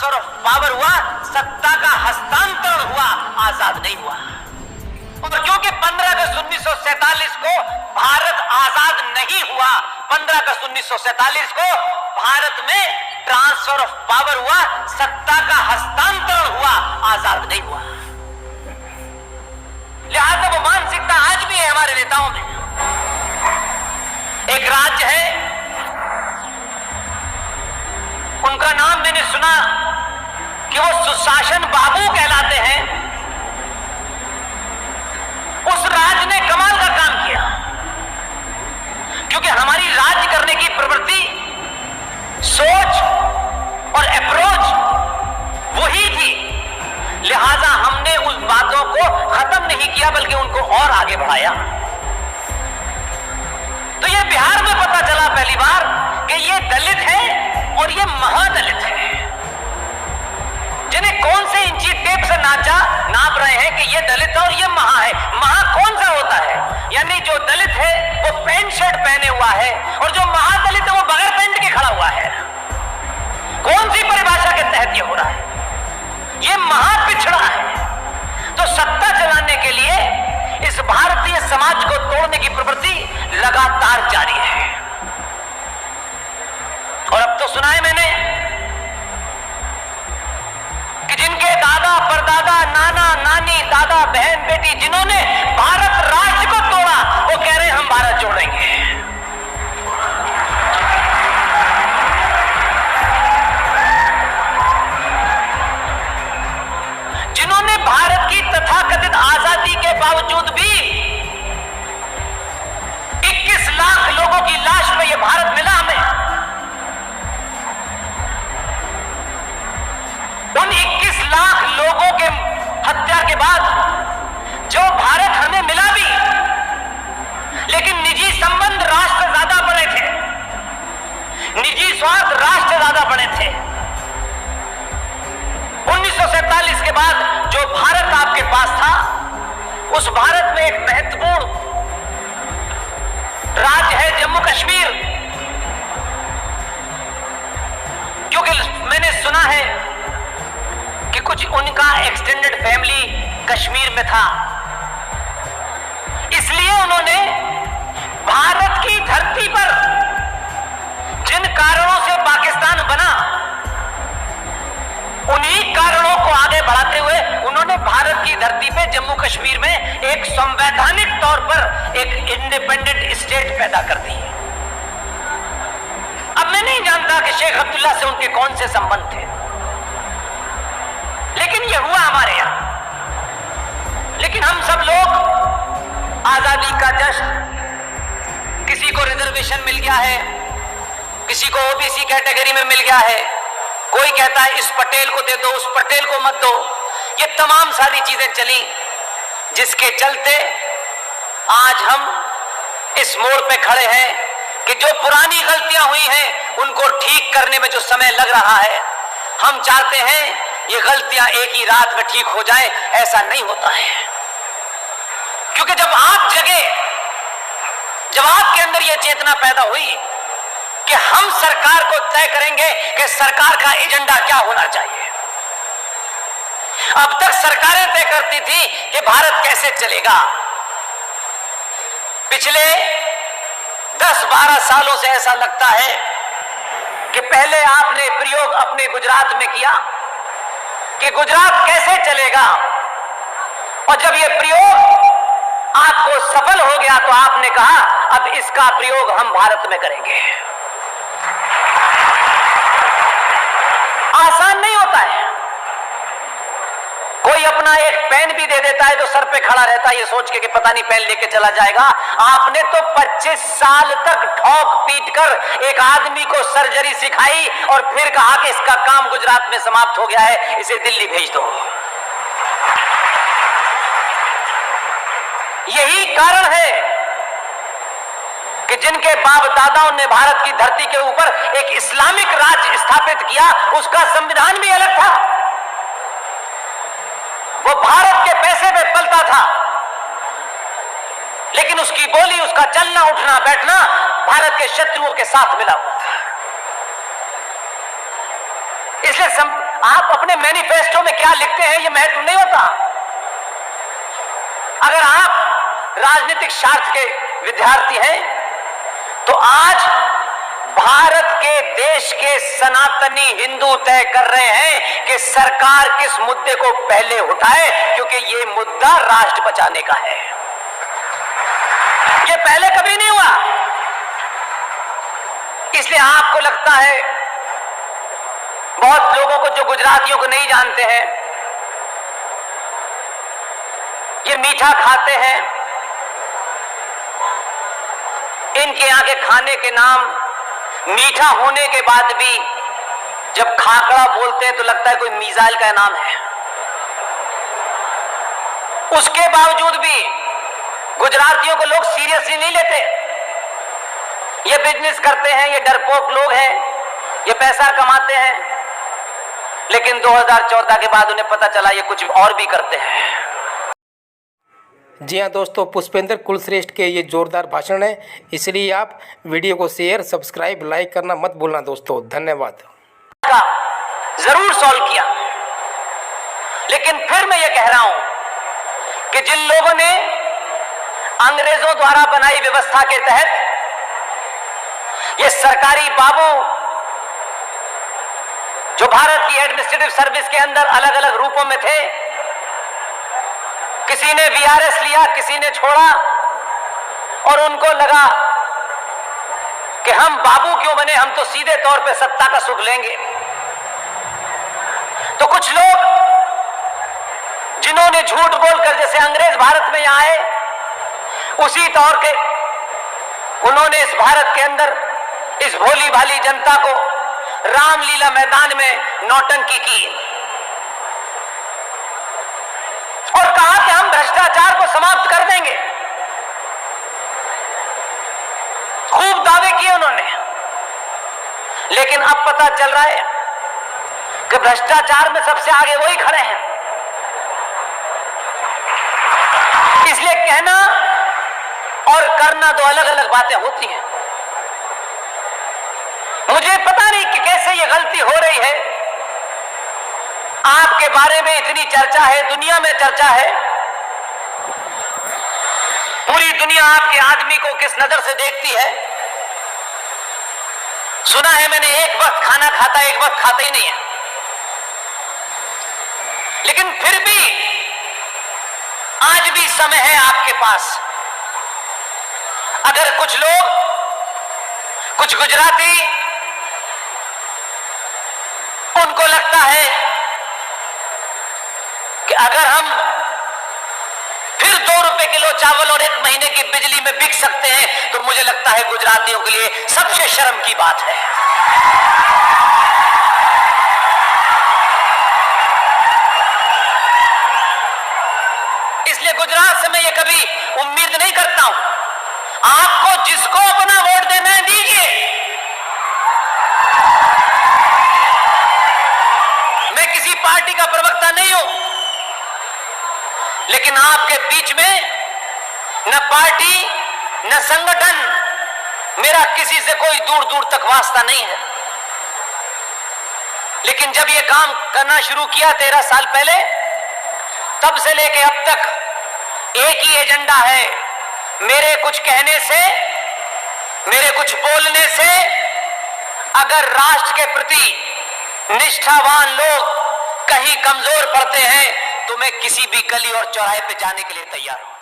Transfer of power हुआ, सत्ता का हस्तांतरण हुआ, आजाद नहीं हुआ। और क्योंकि 15 अगस्त 1947 को भारत आजाद नहीं हुआ, 15 अगस्त 1947 को भारत में ट्रांसफर ऑफ पावर हुआ, सत्ता का हस्तांतरण हुआ, आजाद नहीं हुआ। लिहाजा वो मानसिकता आज भी है हमारे नेताओं में। एक राज्य है, उनका नाम मैंने सुना कि वो सुशासन बाबू कहलाते हैं। उस राज्य ने कमाल का काम किया, क्योंकि हमारी राज्य करने की प्रवृत्ति, सोच और अप्रोच वही थी। लिहाजा हमने उस बातों को खत्म नहीं किया, बल्कि उनको और आगे बढ़ाया। तो ये बिहार में पता चला पहली बार कि ये दलित है और ये महादलित है, जिन्हें कौन से इंची टेप से नाप रहे हैं कि ये दलित और ये महा है। महा कौन सा होता है? यानी जो दलित है वो पैंट शर्ट पहने हुआ है, और जो महादलित है वो बगैर पैंट के खड़ा हुआ है। कौन सी परिभाषा के तहत ये हो रहा है? ये महा पिछड़ा है। तो सत्ता चलाने के लिए इस भारतीय समाज को तोड़ने की प्रवृत्ति लगातार जारी है। और अब तो सुना है मैंने कि जिनके दादा परदादा, नाना नानी, दादा बहन बेटी, जिन्होंने भारत राष्ट्र को तोड़ा, वो कह रहे हैं हम भारत जोड़ेंगे। जिन्होंने भारत की तथाकथित आजादी के बावजूद भी 21 लाख लोगों की लाश में यह भारत मिला हमें, उन 21 लाख लोगों के हत्या के बाद जो भारत हमें मिला भी, लेकिन निजी संबंध राष्ट्र ज्यादा बड़े थे, निजी स्वार्थ राष्ट्र ज्यादा बड़े थे। 1947 के बाद जो भारत आपके पास था, उस भारत में एक महत्वपूर्ण राज्य है जम्मू कश्मीर। क्योंकि मैंने सुना है कि कुछ उनका एक्सटेंडेड फैमिली कश्मीर में था, इसलिए उन्होंने भारत की धरती पर जिन कारणों से पाकिस्तान बना, उन्हीं कारणों को आगे बढ़ाते हुए उन्होंने भारत की धरती पे जम्मू कश्मीर में एक संवैधानिक तौर पर एक इंडिपेंडेंट स्टेट पैदा कर दी। अब मैं नहीं जानता कि शेख अब्दुल्ला से उनके कौन से संबंध थे, लेकिन यह हुआ हमारे यहां। लेकिन हम सब लोग आजादी का जश्न, किसी को रिजर्वेशन मिल गया है, किसी को ओबीसी कैटेगरी में मिल गया है, कोई कहता है इस पटेल को दे दो, उस पटेल को मत दो। ये तमाम सारी चीजें चली, जिसके चलते आज हम इस मोड़ पे खड़े हैं कि जो पुरानी गलतियां हुई हैं उनको ठीक करने में जो समय लग रहा है, हम चाहते हैं ये गलतियां एक ही रात में ठीक हो जाए। ऐसा नहीं होता है, क्योंकि जब आप जगे, जब आपके अंदर यह चेतना पैदा हुई कि हम सरकार को तय करेंगे कि सरकार का एजेंडा क्या होना चाहिए। अब तक सरकारें तय करती थी कि भारत कैसे चलेगा। पिछले 10-12 सालों से ऐसा लगता है कि पहले आपने प्रयोग अपने गुजरात में किया कि गुजरात कैसे चलेगा, और जब यह प्रयोग आपको सफल हो गया तो आपने कहा अब इसका प्रयोग हम भारत में करेंगे। आसान नहीं होता है। कोई अपना एक पेन भी दे देता है तो सर पे खड़ा रहता है ये सोच के कि पता नहीं पेन लेके चला जाएगा। आपने तो 25 साल तक ठोक पीट कर एक आदमी को सर्जरी सिखाई और फिर कहा कि इसका काम गुजरात में समाप्त हो गया है, इसे दिल्ली भेज दो। यही कारण है कि जिनके बाप दादाओं ने भारत की धरती के ऊपर एक इस्लामिक राज्य स्थापित किया, उसका संविधान भी अलग था। वो भारत के पैसे पे पलता था, लेकिन उसकी बोली, उसका चलना उठना बैठना भारत के शत्रुओं के साथ मिला हुआ था। इसलिए आप अपने मैनिफेस्टो में क्या लिखते हैं ये महत्व नहीं होता। अगर आप राजनीतिक स्वार्थ के विद्यार्थी हैं तो आज भारत के देश के सनातनी हिंदू तय कर रहे हैं कि सरकार किस मुद्दे को पहले उठाए, क्योंकि ये मुद्दा राष्ट्र बचाने का है। ये पहले कभी नहीं हुआ। इसलिए आपको लगता है, बहुत लोगों को जो गुजरातियों को नहीं जानते हैं, ये मीठा खाते हैं, इनके यहां के खाने के नाम मीठा होने के बाद भी जब खाकड़ा बोलते हैं तो लगता है कोई मिसाइल का नाम है। उसके बावजूद भी गुजरातियों को लोग सीरियसली नहीं लेते। ये बिजनेस करते हैं, ये डरपोक लोग हैं, ये पैसा कमाते हैं, लेकिन 2014 के बाद उन्हें पता चला ये कुछ और भी करते हैं। जी हाँ दोस्तों, पुष्पेंद्र कुलश्रेष्ठ के ये जोरदार भाषण है, इसलिए आप वीडियो को शेयर, सब्सक्राइब, लाइक करना मत भूलना दोस्तों। धन्यवाद। जरूर सॉल्व किया, लेकिन फिर मैं ये कह रहा हूं कि जिन लोगों ने अंग्रेजों द्वारा बनाई व्यवस्था के तहत ये सरकारी बाबू जो भारत की एडमिनिस्ट्रेटिव सर्विस के अंदर अलग अलग रूपों में थे, किसी ने वीआरएस लिया, किसी ने छोड़ा, और उनको लगा कि हम बाबू क्यों बने, हम तो सीधे तौर पे सत्ता का सुख लेंगे। तो कुछ लोग जिन्होंने झूठ बोलकर जैसे अंग्रेज भारत में यहां आए, उसी तौर के उन्होंने इस भारत के अंदर इस भोली भाली जनता को रामलीला मैदान में नौटंकी की और कहा कि हम भ्रष्टाचार को समाप्त कर देंगे। खूब दावे किए उन्होंने, लेकिन अब पता चल रहा है कि भ्रष्टाचार में सबसे आगे वही खड़े हैं। इसलिए कहना और करना दो अलग अलग बातें होती हैं। मुझे पता नहीं कि कैसे ये गलती हो रही है। आपके बारे में इतनी चर्चा है, दुनिया में चर्चा है, पूरी दुनिया आपके आदमी को किस नजर से देखती है। सुना है मैंने, एक वक्त खाना खाता है, एक वक्त खाता ही नहीं है। लेकिन फिर भी आज भी समय है आपके पास। अगर कुछ लोग, कुछ गुजराती, उनको लगता है कि अगर हम फिर 2 रुपए किलो चावल और 1 महीने की बिजली में बिक सकते हैं, तो मुझे लगता है गुजरातियों के लिए सबसे शर्म की बात है। इसलिए गुजरात से मैं ये कभी उम्मीद नहीं करता हूं। आपको जिसको अपना वोट देना है दीजिए। मैं किसी पार्टी का प्रवक्ता नहीं हूं, लेकिन आपके बीच में न पार्टी न संगठन, मेरा किसी से कोई दूर दूर तक वास्ता नहीं है। लेकिन जब ये काम करना शुरू किया 13 साल पहले, तब से लेके अब तक एक ही एजेंडा है। मेरे कुछ कहने से, मेरे कुछ बोलने से अगर राष्ट्र के प्रति निष्ठावान लोग कहीं कमजोर पड़ते हैं, तो मैं किसी भी गली और चौराहे पे जाने के लिए तैयार हूं।